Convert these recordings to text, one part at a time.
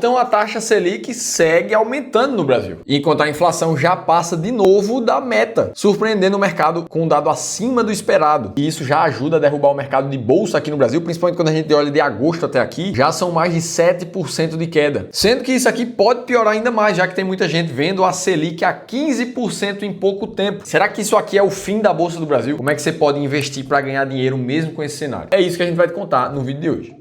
então a taxa Selic segue aumentando no Brasil, enquanto a inflação já passa de novo da meta, surpreendendo o mercado com um dado acima do esperado. E isso já ajuda a derrubar o mercado de bolsa aqui no Brasil, principalmente quando a gente olha de agosto até aqui, já são mais de 7% de queda. Sendo que isso aqui pode piorar ainda mais, já que tem muita gente vendo a Selic a 15% em pouco tempo. Será que isso aqui é o fim da Bolsa do Brasil? Como é que você pode investir para ganhar dinheiro mesmo com esse cenário? É isso que a gente vai te contar no vídeo de hoje.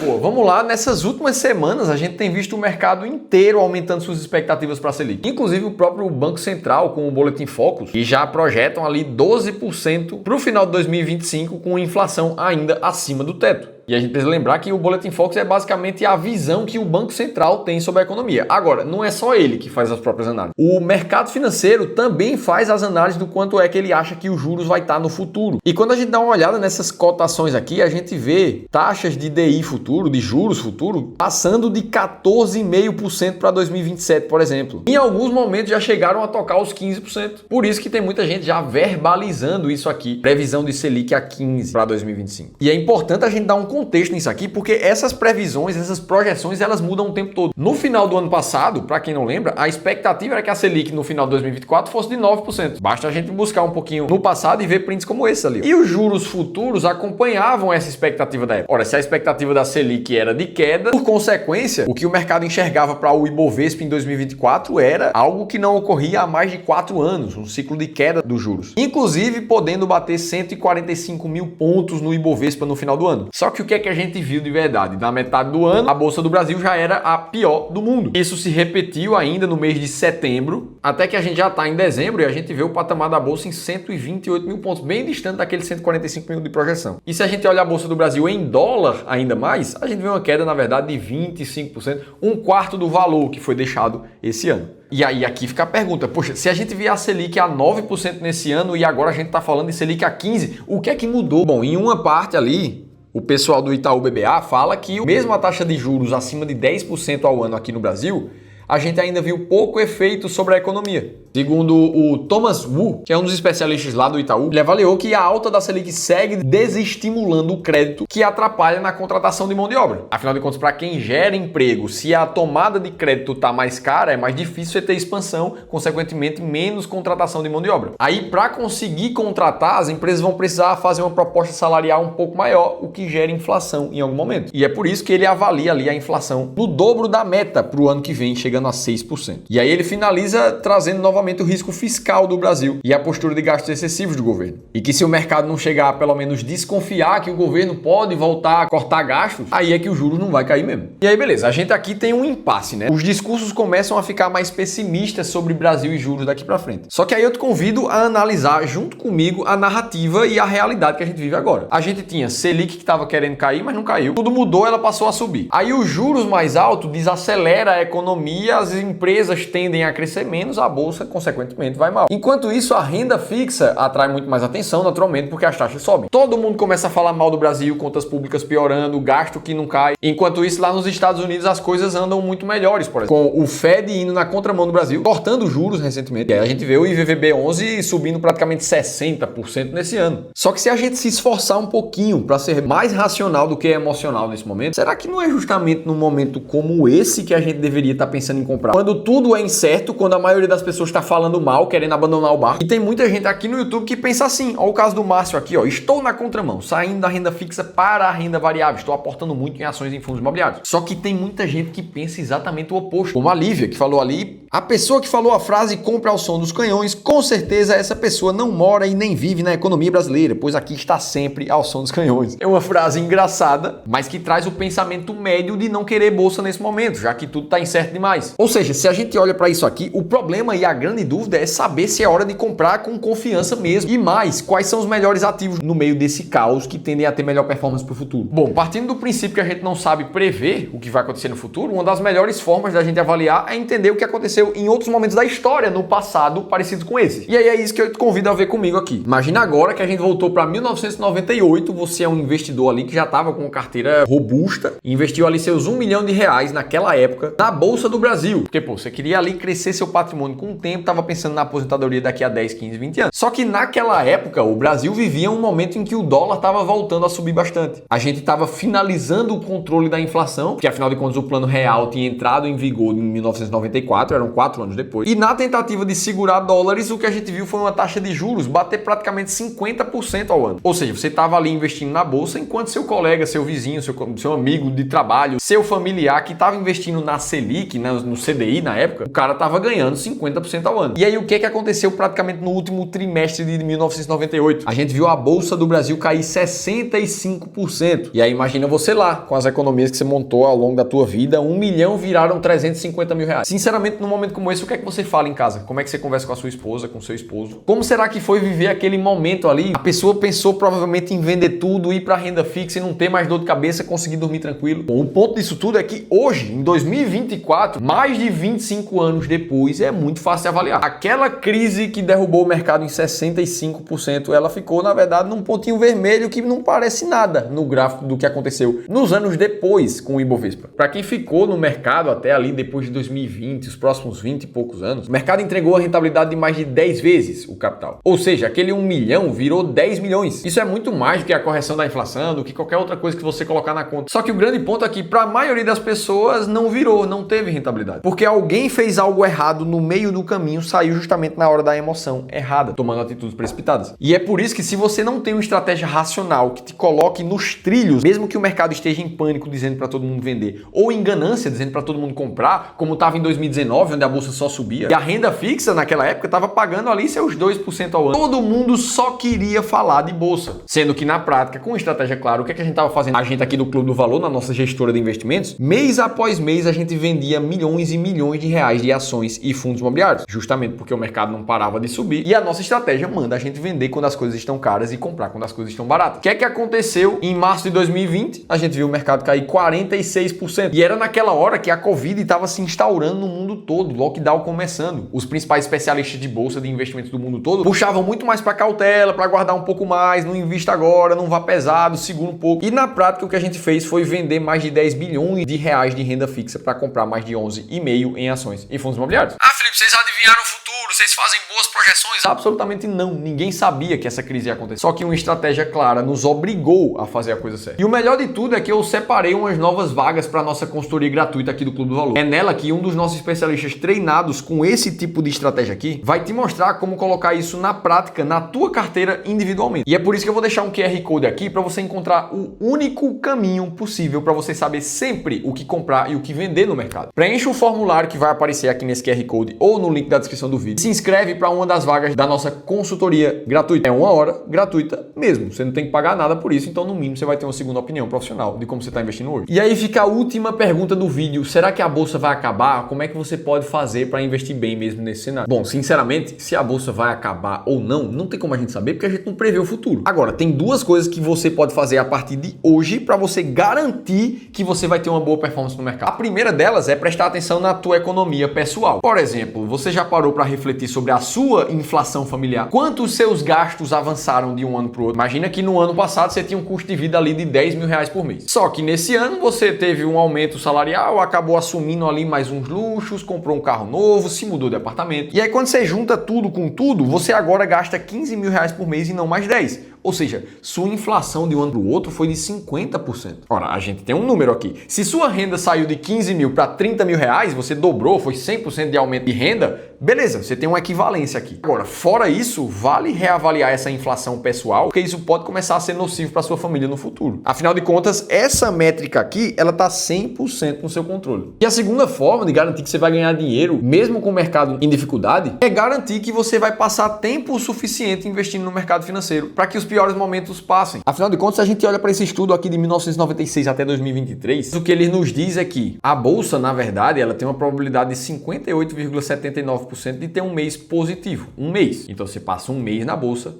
Boa, vamos lá. Nessas últimas semanas, a gente tem visto o mercado inteiro aumentando suas expectativas para a Selic. Inclusive o próprio Banco Central com o Boletim Focus, que já projetam ali 12% para o final de 2025 com inflação ainda acima do teto. E a gente precisa lembrar que o Boletim Focus é basicamente a visão que o Banco Central tem sobre a economia. Agora, não é só ele que faz as próprias análises. O mercado financeiro também faz as análises do quanto é que ele acha que os juros vai estar no futuro. E quando a gente dá uma olhada nessas cotações aqui, a gente vê taxas de DI futuro, de juros futuro, passando de 14,5% para 2027, por exemplo. Em alguns momentos já chegaram a tocar os 15%. Por isso que tem muita gente já verbalizando isso aqui. Previsão de Selic a 15% para 2025. E é importante a gente dar um contexto nisso aqui, porque essas previsões, essas projeções, elas mudam o tempo todo. No final do ano passado, para quem não lembra, a expectativa era que a Selic no final de 2024 fosse de 9%. Basta a gente buscar um pouquinho no passado e ver prints como esse ali. E os juros futuros acompanhavam essa expectativa da época. Ora, se a expectativa da Selic era de queda, por consequência, o que o mercado enxergava para o Ibovespa em 2024 era algo que não ocorria há mais de 4 anos, um ciclo de queda dos juros. Inclusive, podendo bater 145 mil pontos no Ibovespa no final do ano. Só que o que é que a gente viu de verdade? Na metade do ano, a Bolsa do Brasil já era a pior do mundo. Isso se repetiu ainda no mês de setembro, até que a gente já está em dezembro e a gente vê o patamar da Bolsa em 128 mil pontos, bem distante daqueles 145 mil de projeção. E se a gente olhar a Bolsa do Brasil em dólar ainda mais, a gente vê uma queda, na verdade, de 25%, um quarto do valor que foi deixado esse ano. E aí aqui fica a pergunta, poxa, se a gente vê a Selic a 9% nesse ano e agora a gente está falando de Selic a 15%, o que é que mudou? Bom, em uma parte ali, o pessoal do Itaú BBA fala que mesmo a taxa de juros acima de 10% ao ano aqui no Brasil, a gente ainda viu pouco efeito sobre a economia. Segundo o Thomas Wu, que é um dos especialistas lá do Itaú, ele avaliou que a alta da Selic segue desestimulando o crédito, que atrapalha na contratação de mão de obra. Afinal de contas, para quem gera emprego, se a tomada de crédito está mais cara, é mais difícil você ter expansão, consequentemente menos contratação de mão de obra. Aí, para conseguir contratar, as empresas vão precisar fazer uma proposta salarial um pouco maior, o que gera inflação em algum momento. E é por isso que ele avalia ali a inflação no dobro da meta para o ano que vem, chegando a 6%. E aí ele finaliza trazendo novamente o risco fiscal do Brasil e a postura de gastos excessivos do governo. E que se o mercado não chegar a pelo menos desconfiar que o governo pode voltar a cortar gastos, aí é que o juros não vai cair mesmo. E aí beleza, a gente aqui tem um impasse, né? Os discursos começam a ficar mais pessimistas sobre Brasil e juros daqui para frente. Só que aí eu te convido a analisar junto comigo a narrativa e a realidade que a gente vive agora. A gente tinha Selic que estava querendo cair, mas não caiu. Tudo mudou, ela passou a subir. Aí os juros mais altos desacelera a economia, as empresas tendem a crescer menos, a bolsa consequentemente vai mal. Enquanto isso, a renda fixa atrai muito mais atenção, naturalmente, porque as taxas sobem. Todo mundo começa a falar mal do Brasil, contas públicas piorando, gasto que não cai. Enquanto isso, lá nos Estados Unidos as coisas andam muito melhores, por exemplo. Com o Fed indo na contramão do Brasil, cortando juros recentemente. E aí a gente vê o IVVB11 subindo praticamente 60% nesse ano. Só que se a gente se esforçar um pouquinho para ser mais racional do que emocional nesse momento, será que não é justamente num momento como esse que a gente deveria estar pensando em comprar? Quando tudo é incerto, quando a maioria das pessoas está falando mal, querendo abandonar o barco. E tem muita gente aqui no YouTube que pensa assim, ó, o caso do Márcio aqui, ó, estou na contramão, saindo da renda fixa para a renda variável, estou aportando muito em ações em fundos imobiliários. Só que tem muita gente que pensa exatamente o oposto. Como a Lívia, que falou ali, a pessoa que falou a frase compra ao som dos canhões, com certeza essa pessoa não mora e nem vive na economia brasileira, pois aqui está sempre ao som dos canhões. É uma frase engraçada, mas que traz o pensamento médio de não querer bolsa nesse momento, já que tudo está incerto demais. Ou seja, se a gente olha para isso aqui, o problema e a grande dúvida é saber se é hora de comprar com confiança mesmo. E mais, quais são os melhores ativos no meio desse caos que tendem a ter melhor performance para o futuro. Bom, partindo do princípio que a gente não sabe prever o que vai acontecer no futuro, uma das melhores formas da gente avaliar é entender o que aconteceu em outros momentos da história no passado parecidos com esse. E aí é isso que eu te convido a ver comigo aqui. Imagina agora que a gente voltou para 1998, você é um investidor ali que já estava com uma carteira robusta, investiu ali seus R$1 milhão naquela época na Bolsa do Brasil. Porque, pô, você queria ali crescer seu patrimônio com o tempo, ninguém estava pensando na aposentadoria daqui a 10, 15, 20 anos. Só que naquela época, o Brasil vivia um momento em que o dólar estava voltando a subir bastante. A gente estava finalizando o controle da inflação, porque afinal de contas o Plano Real tinha entrado em vigor em 1994, eram 4 anos depois. E na tentativa de segurar dólares, o que a gente viu foi uma taxa de juros bater praticamente 50% ao ano. Ou seja, você estava ali investindo na bolsa, enquanto seu colega, seu vizinho, seu amigo de trabalho, seu familiar que estava investindo na Selic, no CDI na época, o cara estava ganhando 50% ao ano. E aí o que aconteceu praticamente no último trimestre de 1998? A gente viu a Bolsa do Brasil cair 65%. E aí imagina você lá, com as economias que você montou ao longo da tua vida, 1 milhão viraram 350 mil reais. Sinceramente, num momento como esse, o que é que você fala em casa? Como é que você conversa com a sua esposa, com o seu esposo? Como será que foi viver aquele momento ali? A pessoa pensou provavelmente em vender tudo, ir para renda fixa e não ter mais dor de cabeça, conseguir dormir tranquilo. Bom, o ponto disso tudo é que hoje, em 2024, mais de 25 anos depois, é muito fácil de avaliar. Aquela crise que derrubou o mercado em 65%, ela ficou, na verdade, num pontinho vermelho que não parece nada no gráfico do que aconteceu nos anos depois com o Ibovespa. Para quem ficou no mercado até ali depois de 2020, os próximos 20 e poucos anos, o mercado entregou a rentabilidade de mais de 10 vezes o capital. Ou seja, aquele 1 milhão virou 10 milhões. Isso é muito mais do que a correção da inflação, do que qualquer outra coisa que você colocar na conta. Só que o grande ponto aqui, para a maioria das pessoas, não virou, não teve rentabilidade. Porque alguém fez algo errado no meio do caminho, saiu justamente na hora da emoção errada, tomando atitudes precipitadas. E é por isso que se você não tem uma estratégia racional que te coloque nos trilhos, mesmo que o mercado esteja em pânico dizendo para todo mundo vender, ou em ganância dizendo para todo mundo comprar, como estava em 2019, onde a bolsa só subia, e a renda fixa naquela época estava pagando ali seus 2% ao ano. Todo mundo só queria falar de bolsa. Sendo que na prática, com estratégia clara, o que é que a gente estava fazendo? A gente aqui do Clube do Valor, na nossa gestora de investimentos, mês após mês a gente vendia milhões e milhões de reais de ações e fundos imobiliários, justamente porque o mercado não parava de subir e a nossa estratégia manda a gente vender quando as coisas estão caras e comprar quando as coisas estão baratas. O que é que aconteceu em março de 2020? A gente viu o mercado cair 46%. E era naquela hora que a Covid estava se instaurando no mundo todo, lockdown começando. Os principais especialistas de bolsa de investimentos do mundo todo puxavam muito mais para cautela, para guardar um pouco mais, não invista agora, não vá pesado, segura um pouco. E na prática o que a gente fez foi vender mais de 10 bilhões de reais de renda fixa para comprar mais de 11,5 em ações e fundos imobiliários. Ah, Felipe, vocês adivinharam o futuro, vocês fazem boas projeções? Absolutamente não, ninguém sabia que essa crise ia acontecer. Só que uma estratégia clara nos obrigou a fazer a coisa certa. E o melhor de tudo é que eu separei umas novas vagas para nossa consultoria gratuita aqui do Clube do Valor. É nela que um dos nossos especialistas treinados com esse tipo de estratégia aqui vai te mostrar como colocar isso na prática, na tua carteira individualmente. E é por isso que eu vou deixar um QR Code aqui para você encontrar o único caminho possível para você saber sempre o que comprar e o que vender no mercado. Preencha o formulário que vai aparecer aqui nesse QR Code ou no link da descrição do vídeo. Se inscreve para uma das vagas da nossa consultoria gratuita. É 1 hora gratuita mesmo. Você não tem que pagar nada por isso, então no mínimo você vai ter uma segunda opinião profissional de como você está investindo hoje. E aí fica a última pergunta do vídeo. Será que a bolsa vai acabar? Como é que você pode fazer para investir bem mesmo nesse cenário? Bom, sinceramente, se a bolsa vai acabar ou não tem como a gente saber porque a gente não prevê o futuro. Agora, tem duas coisas que você pode fazer a partir de hoje para você garantir que você vai ter uma boa performance no mercado. A primeira delas é prestar atenção na tua economia pessoal. Por exemplo, você já parou para refletir sobre a sua inflação familiar? Quantos seus gastos avançaram de um ano para o outro? Imagina que no ano passado você tinha um custo de vida ali de 10 mil reais por mês. Só que nesse ano você teve um aumento salarial, acabou assumindo ali mais uns luxos, comprou um carro novo, se mudou de apartamento. E aí quando você junta tudo com tudo, você agora gasta 15 mil reais por mês e não mais 10. Ou seja, sua inflação de um ano para o outro foi de 50%. Ora, a gente tem um número aqui. Se sua renda saiu de 15 mil para 30 mil reais, você dobrou, foi 100% de aumento de renda, beleza, você tem uma equivalência aqui. Agora, fora isso, vale reavaliar essa inflação pessoal, porque isso pode começar a ser nocivo para sua família no futuro. Afinal de contas, essa métrica aqui, ela está 100% no seu controle. E a segunda forma de garantir que você vai ganhar dinheiro, mesmo com o mercado em dificuldade, é garantir que você vai passar tempo suficiente investindo no mercado financeiro para que os piores momentos passem. Afinal de contas, se a gente olha para esse estudo aqui de 1996 até 2023, o que ele nos diz é que a bolsa, na verdade, ela tem uma probabilidade de 58,79% de ter um mês positivo. Um mês. Então, você passa um mês na bolsa,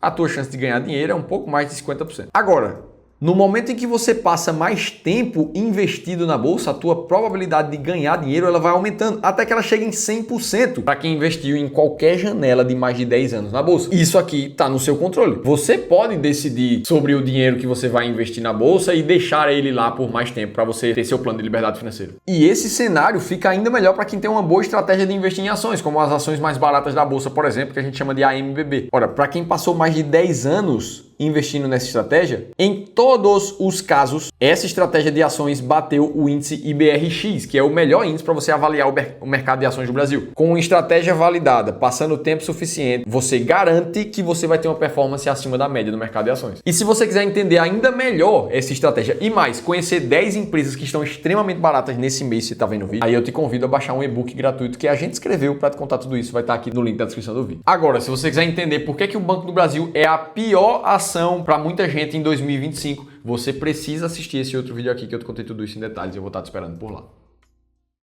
a tua chance de ganhar dinheiro é um pouco mais de 50%. Agora, No momento em que você passa mais tempo investido na bolsa, a tua probabilidade de ganhar dinheiro ela vai aumentando até que ela chegue em 100% para quem investiu em qualquer janela de mais de 10 anos na bolsa. Isso aqui está no seu controle. Você pode decidir sobre o dinheiro que você vai investir na bolsa e deixar ele lá por mais tempo para você ter seu plano de liberdade financeira. E esse cenário fica ainda melhor para quem tem uma boa estratégia de investir em ações, como as ações mais baratas da bolsa, por exemplo, que a gente chama de AMBB. Ora, para quem passou mais de 10 anos investindo nessa estratégia, em todos os casos, essa estratégia de ações bateu o índice IBRX, que é o melhor índice para você avaliar o mercado de ações do Brasil. Com uma estratégia validada, passando o tempo suficiente, você garante que você vai ter uma performance acima da média do mercado de ações. E se você quiser entender ainda melhor essa estratégia e mais, conhecer 10 empresas que estão extremamente baratas nesse mês, você está vendo o vídeo, aí eu te convido a baixar um e-book gratuito que a gente escreveu para te contar tudo isso, vai estar aqui no link da descrição do vídeo. Agora, se você quiser entender por que o Banco do Brasil é a pior ação para muita gente em 2025, você precisa assistir esse outro vídeo aqui que eu te contei tudo isso em detalhes e eu vou estar te esperando por lá.